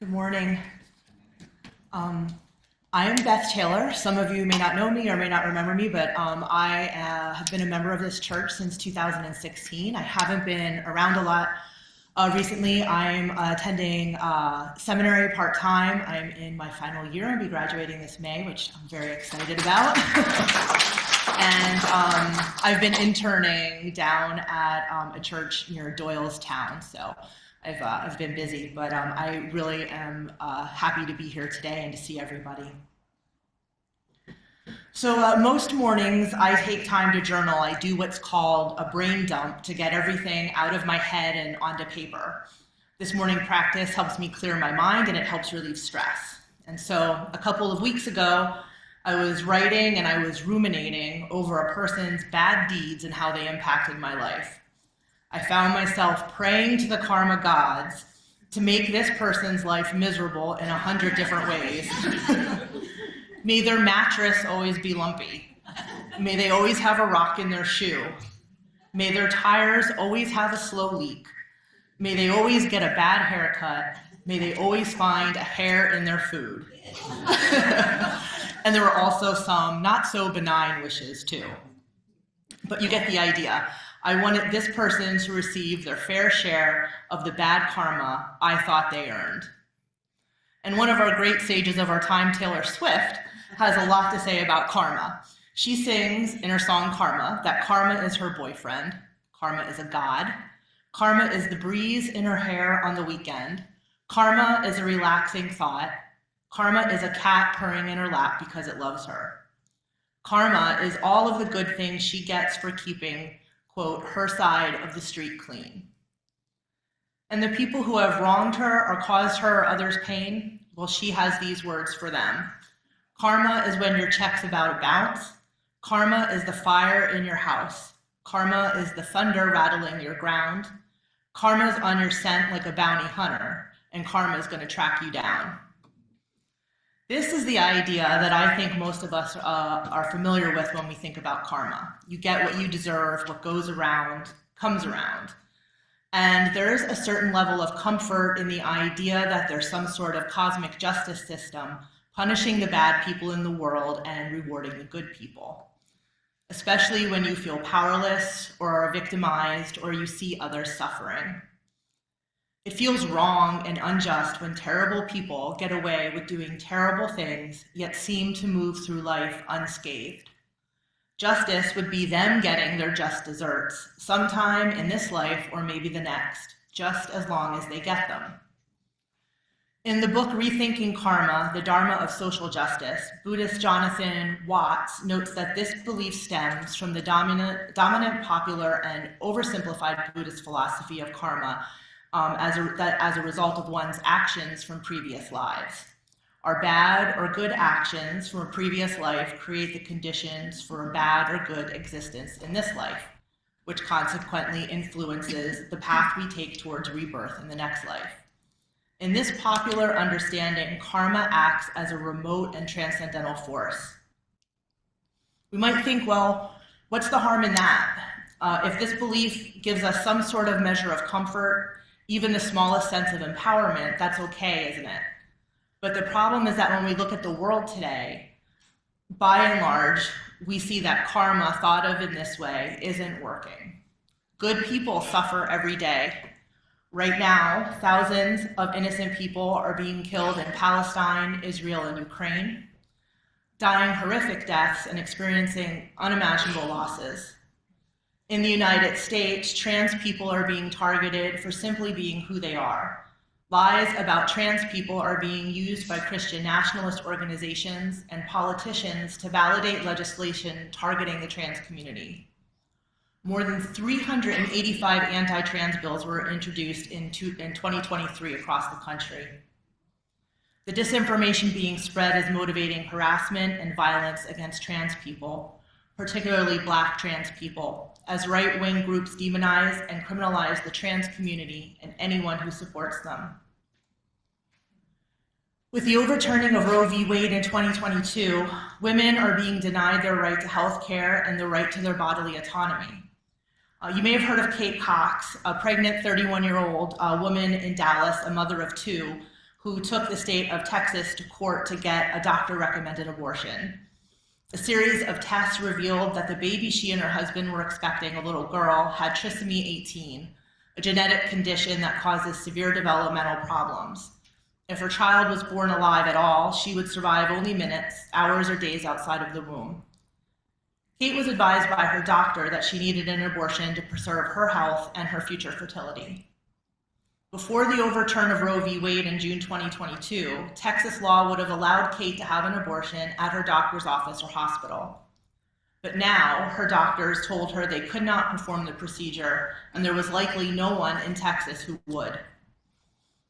Good morning. I am Beth Taylor. Some of you may not know me or may not remember me, but I have been a member of this church since 2016. I haven't been around a lot recently. I'm attending seminary part-time. I'm in my final year. I'll be graduating this May, which I'm very excited about. And I've been interning down at a church near Doylestown, so I've been busy, but I really am happy to be here today and to see everybody. So most mornings I take time to journal. I do what's called a brain dump to get everything out of my head and onto paper. This morning practice helps me clear my mind and it helps relieve stress. And so a couple of weeks ago, I was writing and I was ruminating over a person's bad deeds and how they impacted my life. I found myself praying to the karma gods to make this person's life miserable in 100 different ways. May their mattress always be lumpy. May they always have a rock in their shoe. May their tires always have a slow leak. May they always get a bad haircut. May they always find a hair in their food. And there were also some not so benign wishes too. But you get the idea. I wanted this person to receive their fair share of the bad karma I thought they earned. And one of our great sages of our time, Taylor Swift, has a lot to say about karma. She sings in her song Karma that karma is her boyfriend, karma is a god, karma is the breeze in her hair on the weekend, karma is a relaxing thought, karma is a cat purring in her lap because it loves her. Karma is all of the good things she gets for keeping, quote, her side of the street clean. And the people who have wronged her or caused her or others pain, well, she has these words for them. Karma is when your check's about to bounce. Karma is the fire in your house. Karma is the thunder rattling your ground. Karma's on your scent like a bounty hunter, and karma is going to track you down. This is the idea that I think most of us are familiar with when we think about karma. You get what you deserve, what goes around, comes around. And there's a certain level of comfort in the idea that there's some sort of cosmic justice system punishing the bad people in the world and rewarding the good people, especially when you feel powerless or are victimized or you see others suffering. It feels wrong and unjust when terrible people get away with doing terrible things, yet seem to move through life unscathed. Justice would be them getting their just desserts, sometime in this life or maybe the next, just as long as they get them. In the book Rethinking Karma, the Dharma of Social Justice, Buddhist Jonathan Watts notes that this belief stems from the dominant popular and oversimplified Buddhist philosophy of karma, as a result of one's actions from previous lives. Our bad or good actions from a previous life create the conditions for a bad or good existence in this life, which consequently influences the path we take towards rebirth in the next life. In this popular understanding, karma acts as a remote and transcendental force. We might think, well, what's the harm in that? If this belief gives us some sort of measure of comfort, even the smallest sense of empowerment, that's okay, isn't it? But the problem is that when we look at the world today, by and large, we see that karma thought of in this way isn't working. Good people suffer every day. Right now, thousands of innocent people are being killed in Palestine, Israel, and Ukraine, dying horrific deaths and experiencing unimaginable losses. In the United States, trans people are being targeted for simply being who they are. Lies about trans people are being used by Christian nationalist organizations and politicians to validate legislation targeting the trans community. More than 385 anti-trans bills were introduced in 2023 across the country. The disinformation being spread is motivating harassment and violence against trans people, particularly Black trans people, as right-wing groups demonize and criminalize the trans community and anyone who supports them. With the overturning of Roe v. Wade in 2022, women are being denied their right to health care and the right to their bodily autonomy. You may have heard of Kate Cox, a pregnant 31-year-old woman in Dallas, a mother of two, who took the state of Texas to court to get a doctor-recommended abortion. A series of tests revealed that the baby she and her husband were expecting, a little girl, had trisomy 18, a genetic condition that causes severe developmental problems. If her child was born alive at all, she would survive only minutes, hours, or days outside of the womb. Kate was advised by her doctor that she needed an abortion to preserve her health and her future fertility. Before the overturn of Roe v. Wade in June 2022, Texas law would have allowed Kate to have an abortion at her doctor's office or hospital. But now, her doctors told her they could not perform the procedure, and there was likely no one in Texas who would.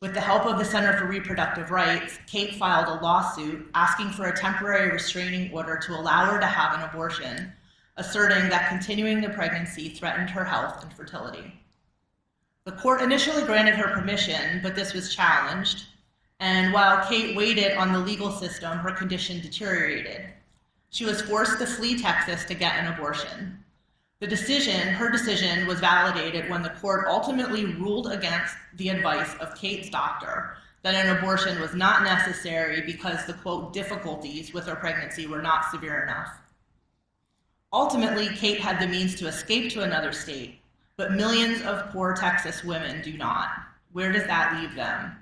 With the help of the Center for Reproductive Rights, Kate filed a lawsuit asking for a temporary restraining order to allow her to have an abortion, asserting that continuing the pregnancy threatened her health and fertility. The court initially granted her permission, but this was challenged, and while Kate waited on the legal system, her condition deteriorated. She was forced to flee Texas to get an abortion. Her decision was validated when the court ultimately ruled against the advice of Kate's doctor that an abortion was not necessary because the, quote, difficulties with her pregnancy were not severe enough. Ultimately, Kate had the means to escape to another state, but millions of poor Texas women do not. Where does that leave them?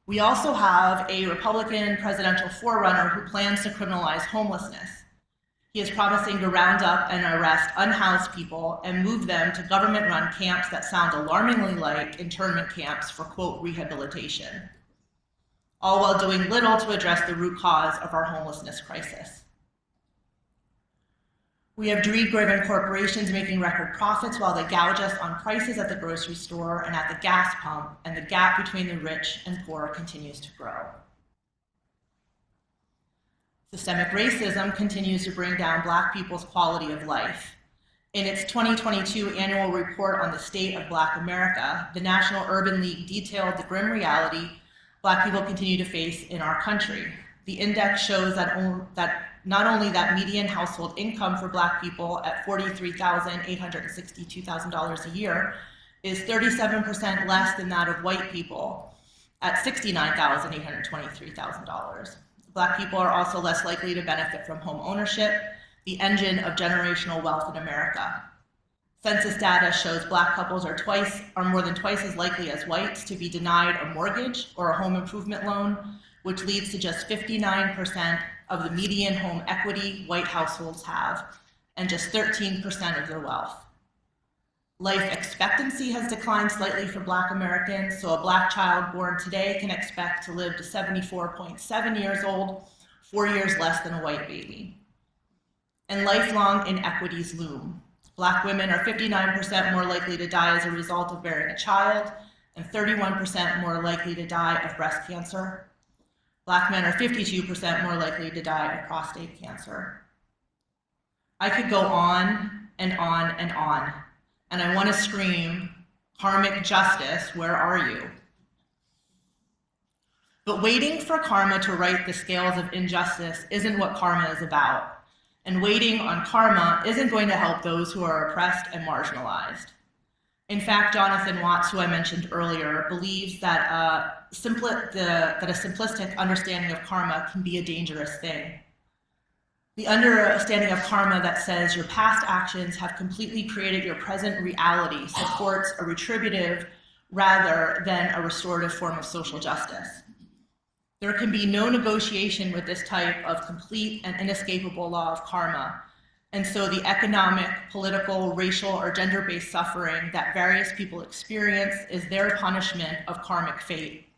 We also have a Republican presidential forerunner who plans to criminalize homelessness. He is promising to round up and arrest unhoused people and move them to government-run camps that sound alarmingly like internment camps for, quote, rehabilitation, all while doing little to address the root cause of our homelessness crisis. We have greed-driven corporations making record profits while they gouge us on prices at the grocery store and at the gas pump, and the gap between the rich and poor continues to grow. Systemic racism continues to bring down Black people's quality of life. In its 2022 annual report on the state of Black America, the National Urban League detailed the grim reality Black people continue to face in our country. The index shows that not only that median household income for Black people at $43,862 a year is 37% less than that of white people at $69,823. Black people are also less likely to benefit from home ownership, the engine of generational wealth in America. Census data shows Black couples are more than twice as likely as whites to be denied a mortgage or a home improvement loan, which leads to just 59% of the median home equity white households have, and just 13% of their wealth. Life expectancy has declined slightly for Black Americans, so a Black child born today can expect to live to 74.7 years old, 4 years less than a white baby. And lifelong inequities loom. Black women are 59% more likely to die as a result of bearing a child, and 31% more likely to die of breast cancer. Black men are 52% more likely to die of prostate cancer. I could go on and on and on. And I want to scream, karmic justice, where are you? But waiting for karma to right the scales of injustice isn't what karma is about. And waiting on karma isn't going to help those who are oppressed and marginalized. In fact, Jonathan Watts, who I mentioned earlier, believes that a simplistic understanding of karma can be a dangerous thing. The understanding of karma that says your past actions have completely created your present reality supports a retributive rather than a restorative form of social justice. There can be no negotiation with this type of complete and inescapable law of karma, and so the economic, political, racial, or gender-based suffering that various people experience is their punishment of karmic fate.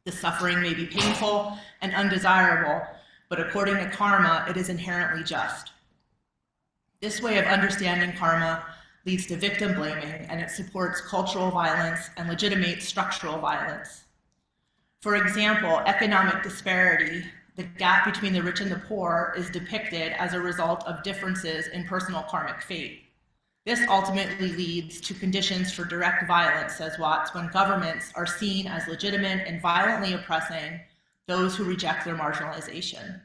The suffering may be painful and undesirable, but according to karma, it is inherently just. This way of understanding karma leads to victim blaming, and it supports cultural violence and legitimates structural violence. For example, economic disparity, the gap between the rich and the poor, is depicted as a result of differences in personal karmic fate. This ultimately leads to conditions for direct violence, says Watts, when governments are seen as legitimate and violently oppressing those who reject their marginalization.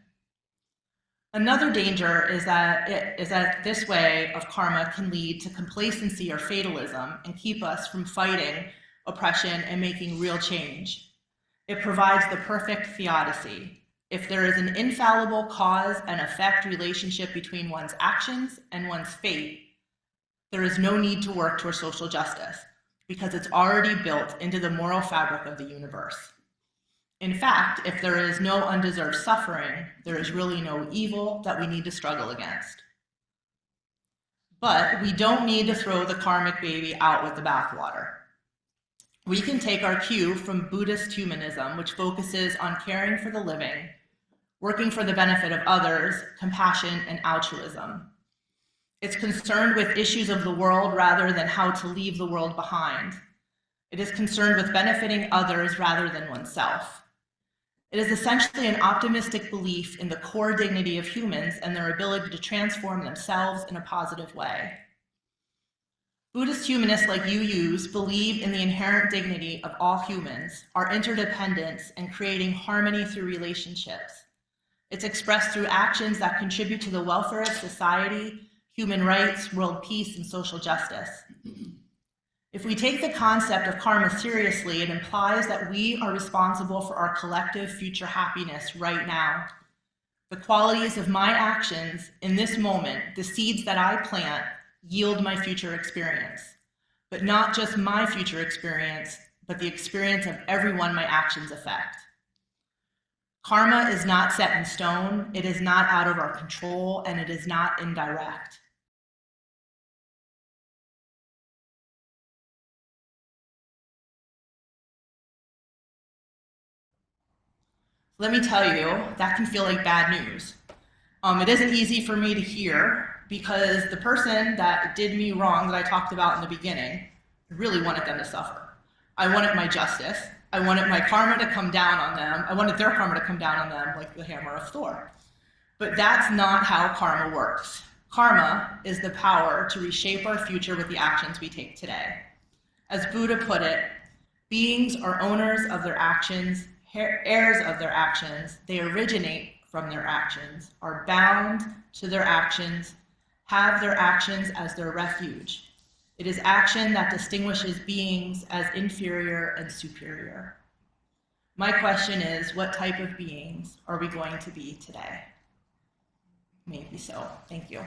Another danger is that this way of karma can lead to complacency or fatalism and keep us from fighting oppression and making real change. It provides the perfect theodicy. If there is an infallible cause and effect relationship between one's actions and one's fate, there is no need to work towards social justice because it's already built into the moral fabric of the universe. In fact, if there is no undeserved suffering, there is really no evil that we need to struggle against. But we don't need to throw the karmic baby out with the bathwater. We can take our cue from Buddhist humanism, which focuses on caring for the living, working for the benefit of others, compassion, and altruism. It's concerned with issues of the world rather than how to leave the world behind. It is concerned with benefiting others rather than oneself. It is essentially an optimistic belief in the core dignity of humans and their ability to transform themselves in a positive way. Buddhist humanists like you believe in the inherent dignity of all humans, our interdependence, and creating harmony through relationships. It's expressed through actions that contribute to the welfare of society, human rights, world peace, and social justice. If we take the concept of karma seriously, it implies that we are responsible for our collective future happiness right now. The qualities of my actions in this moment, the seeds that I plant, yield my future experience. But not just my future experience, but the experience of everyone my actions affect. Karma is not set in stone, it is not out of our control, and it is not indirect. Let me tell you, that can feel like bad news. It isn't easy for me to hear because the person that did me wrong that I talked about in the beginning, I really wanted them to suffer. I wanted my justice. I wanted my karma to come down on them. I wanted their karma to come down on them like the hammer of Thor. But that's not how karma works. Karma is the power to reshape our future with the actions we take today. As Buddha put it, beings are owners of their actions, heirs of their actions, they originate from their actions, are bound to their actions, have their actions as their refuge. It is action that distinguishes beings as inferior and superior. My question is, what type of beings are we going to be today? Maybe so. Thank you.